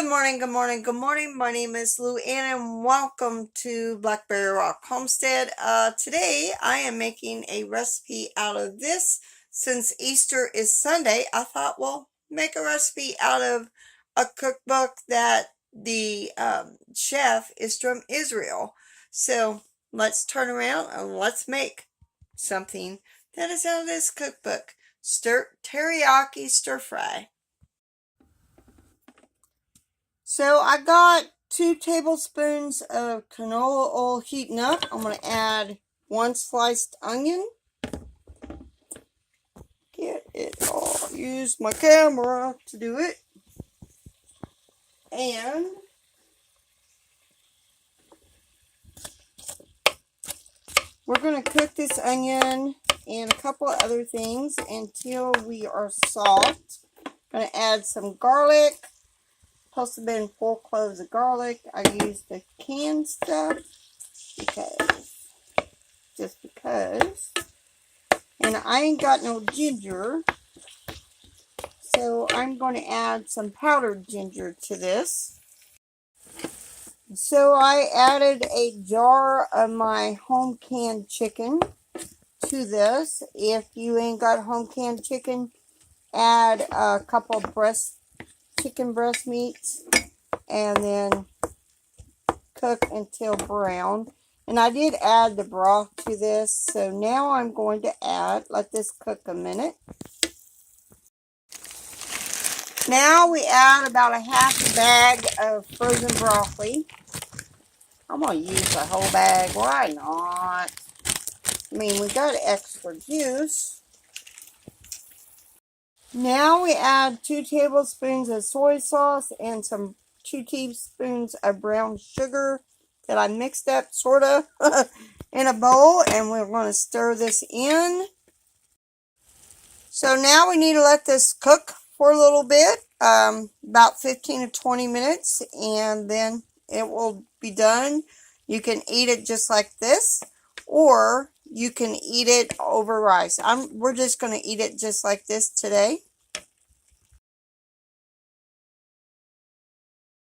Good morning, good morning. My name is Lou Ann and welcome to Blackberryrock Homestead. Today I am making a recipe out of this. Since Easter is Sunday, I thought, well, make a recipe out of a cookbook that the chef is from Israel. So let's turn around and let's make something that is out of this cookbook. Teriyaki stir fry. So I got 2 tablespoons of canola oil heating up. I'm going to add 1 sliced onion. Get it all. Use my camera to do it. And we're going to cook this onion and a couple of other things until we are soft. I'm going to add some garlic. Supposed to have been 4 cloves of garlic. I used the canned stuff just because. And I ain't got no ginger, so I'm going to add some powdered ginger to this. So I added a jar of my home canned chicken to this. If you ain't got home canned chicken, add a couple chicken breast meats and then cook until brown. And I did add the broth to this, so now I'm going to let this cook a minute. Now we add about a half bag of frozen broccoli. I'm going to use the whole bag, why not? I mean, we got extra juice. Now we add 2 tablespoons of soy sauce and 2 teaspoons of brown sugar that I mixed up sort of in a bowl, and we're going to stir this in. So now we need to let this cook for a little bit, about 15 to 20 minutes, and then it will be done. You can eat it just like this, or you can eat it over rice. We're just going to eat it just like this today.